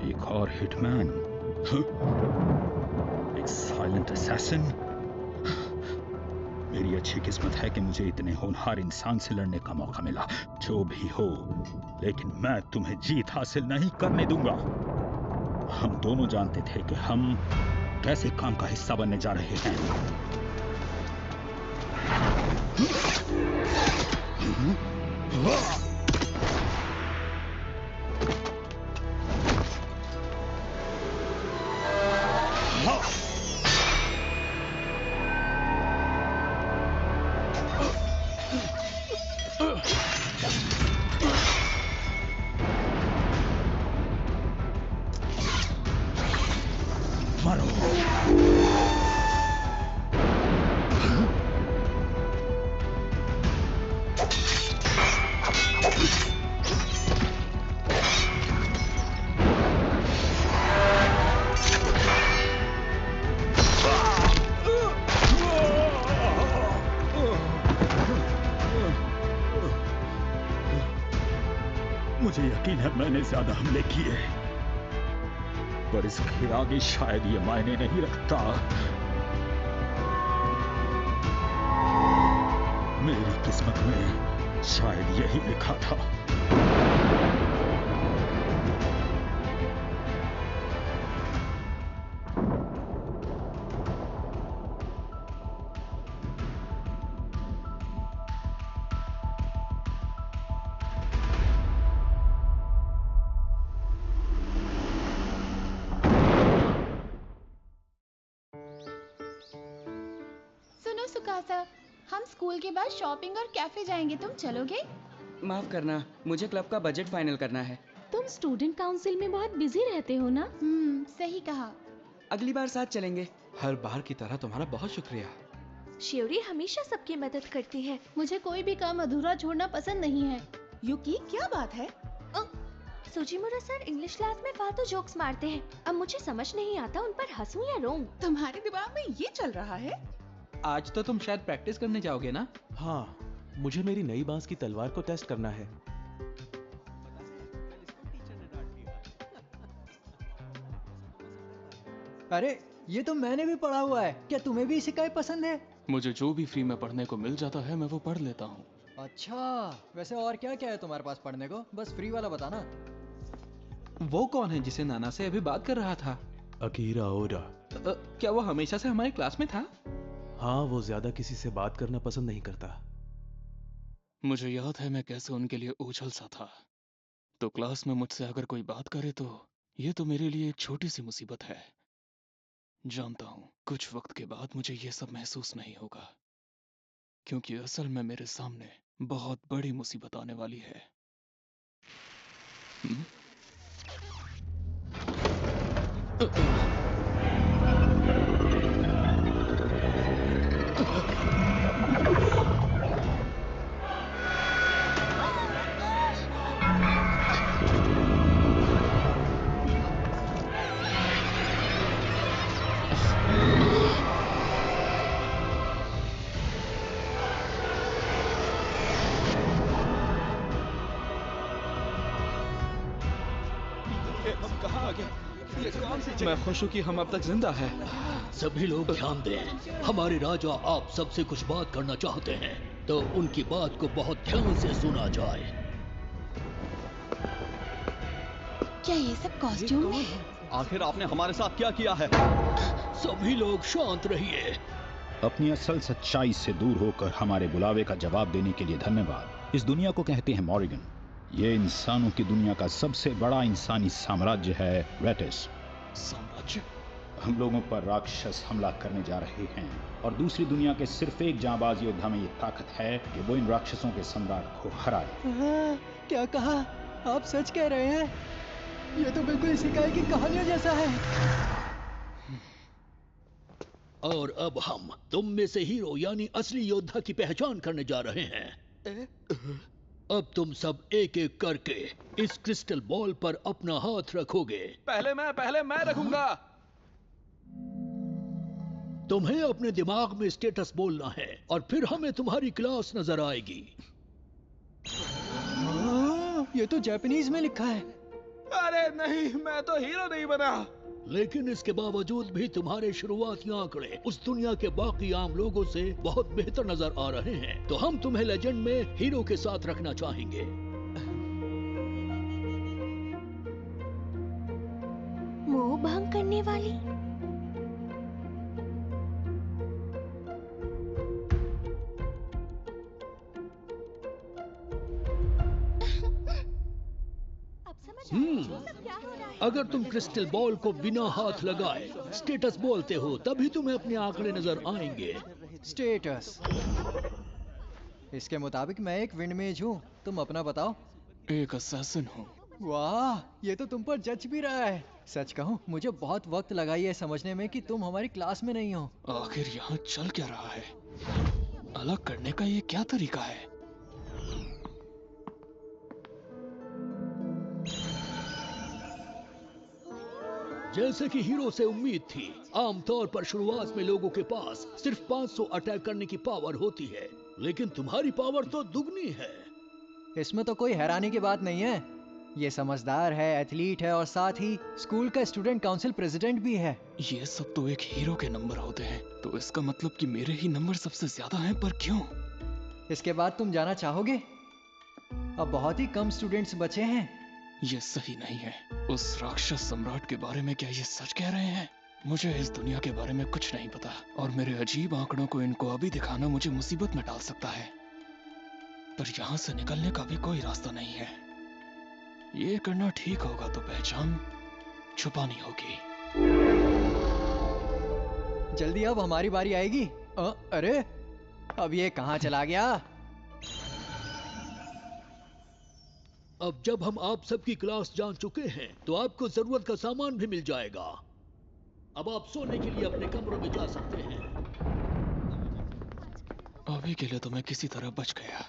एक और हिटमैन, एक साइलेंट असैसिन। मेरी अच्छी किस्मत है कि मुझे इतने होनहार इंसान से लड़ने का मौका मिला। जो भी हो, लेकिन मैं तुम्हें जीत हासिल नहीं करने दूंगा। हम दोनों जानते थे कि हम कैसे काम का हिस्सा बनने जा रहे हैं। मुझे यकीन है मैंने ज्यादा हमले किए, पर इसके आगे शायद ये मायने नहीं रखता। मेरी किस्मत में शायद यही लिखा था। सुनो सुकासा, हम स्कूल के बाद शॉपिंग और कैफे जाएंगे, तुम चलोगे? माफ करना, मुझे क्लब का बजट फाइनल करना है। तुम स्टूडेंट काउंसिल में बहुत बिजी रहते हो ना? सही कहा। अगली बार साथ चलेंगे। हर बार की तरह तुम्हारा बहुत शुक्रिया। श्योरी हमेशा सबकी मदद करती है। मुझे कोई भी काम अधूरा छोड़ना पसंद नहीं है। युकी, क्या बात है? सुजीमुरा सर इंग्लिश क्लास में फालतू जोक्स मारते हैं। अब मुझे समझ नहीं आता उन पर हंसूं या रोऊं। तुम्हारे दिमाग में ये चल रहा है? आज तो तुम शायद प्रैक्टिस करने जाओगे ना? हाँ, मुझे मेरी नई बांस की तलवार को टेस्ट करना है। अरे ये तो मैंने भी पढ़ा हुआ है, क्या तुम्हें भी इशिकाई पसंद है? मुझे जो भी फ्री में पढ़ने को मिल जाता है मैं वो पढ़ लेता हूँ। अच्छा, वैसे और क्या क्या है तुम्हारे पास पढ़ने को? बस फ्री वाला बताना। वो कौन है जिसे नाना से अभी बात कर रहा था? अकीरा ओरा। क्या वो हमेशा से हमारे क्लास में था? हाँ, वो ज्यादा किसी से बात करना पसंद नहीं करता। मुझे याद है मैं कैसे उनके लिए ओझल सा था। तो क्लास में मुझसे अगर कोई बात करे तो ये तो मेरे लिए एक छोटी सी मुसीबत है। जानता हूँ कुछ वक्त के बाद मुझे ये सब महसूस नहीं होगा, क्योंकि असल में मेरे सामने बहुत बड़ी मुसीबत आने वाली है। मैं खुश हूँ कि हम अब तक जिंदा हैं। सभी लोग ध्यान दें, हमारे राजा आप सबसे कुछ बात करना चाहते हैं, तो उनकी बात को बहुत ध्यान से सुना जाए। क्या ये सब कॉस्ट्यूम है? आखिर आपने हमारे साथ क्या किया है? सभी लोग शांत रहिए। अपनी असल सच्चाई से दूर होकर हमारे बुलावे का जवाब देने के लिए धन्यवाद। इस दुनिया को कहते हैं मॉर्गन। ये इंसानों की दुनिया का सबसे बड़ा इंसानी साम्राज्य है, रेटिस साम्राज्य। हम लोगों पर राक्षस हमला करने जा रहे हैं, और दूसरी दुनिया के सिर्फ एक जांबाज योद्धा में ये ताकत है कि वो इन राक्षसों के सम्राट को हराए। क्या कहा? आप सच कह रहे हैं? ये तो बिल्कुल इशिकाई की कहानियों जैसा है। और अब हम तुम में से हीरो यानी असली योद्धा की पहचान करने जा रहे हैं। अब तुम सब एक एक करके इस क्रिस्टल बॉल पर अपना हाथ रखोगे। पहले मैं रखूंगा। तुम्हें अपने दिमाग में स्टेटस बोलना है और फिर हमें तुम्हारी क्लास नजर आएगी। ये तो जापानीज में लिखा है। अरे नहीं, मैं तो हीरो नहीं बना। लेकिन इसके बावजूद भी तुम्हारे शुरुआती आंकड़े उस दुनिया के बाकी आम लोगों से बहुत बेहतर नजर आ रहे हैं, तो हम तुम्हें लेजेंड में हीरो के साथ रखना चाहेंगे। मोह भंग करने वाली। अगर तुम क्रिस्टल बॉल को बिना हाथ लगाए स्टेटस बोलते हो, तभी तुम्हें अपने आंकड़े नजर आएंगे। स्टेटस। इसके मुताबिक मैं एक विंडमेज हूँ। तुम अपना बताओ। एक असैसिन हूँ। वाह, ये तो तुम पर जच भी रहा है। सच कहूँ, मुझे बहुत वक्त लगा ये समझने में कि तुम हमारी क्लास में नहीं हो। आखिर यहाँ चल क्या रहा है? अलग करने का ये क्या तरीका है? जैसे कि हीरो से उम्मीद थी, आमतौर पर शुरुआत में लोगों के पास सिर्फ 500 अटैक करने की पावर होती है, लेकिन तुम्हारी पावर तो दुगनी है। इसमें तो कोई हैरानी की बात नहीं है। ये समझदार है, एथलीट है और साथ ही स्कूल का स्टूडेंट काउंसिल प्रेसिडेंट भी है। ये सब तो एक हीरो के नंबर होते हैं, तो इसका मतलब कि मेरे ही नंबर सबसे ज्यादा हैं, पर क्यों? इसके बाद तुम जाना चाहोगे? अब बहुत ही कम स्टूडेंट्स बचे हैं। ये सही नहीं है। उस राक्षस सम्राट के बारे में क्या ये सच कह रहे हैं? मुझे इस दुनिया के बारे में कुछ नहीं पता, और मेरे अजीब आंकड़ों को इनको अभी दिखाना मुझे मुसीबत में डाल सकता है। पर यहाँ से निकलने का भी कोई रास्ता नहीं है। ये करना ठीक होगा तो पहचान छुपानी होगी। जल्दी अब हमारी बारी आएगी। अरे अब ये कहाँ चला गया? अब जब हम आप सबकी क्लास जान चुके हैं, तो आपको जरूरत का सामान भी मिल जाएगा। अब आप सोने के लिए अपने कमरों में जा सकते हैं। अभी के लिए तो मैं किसी तरह बच गया।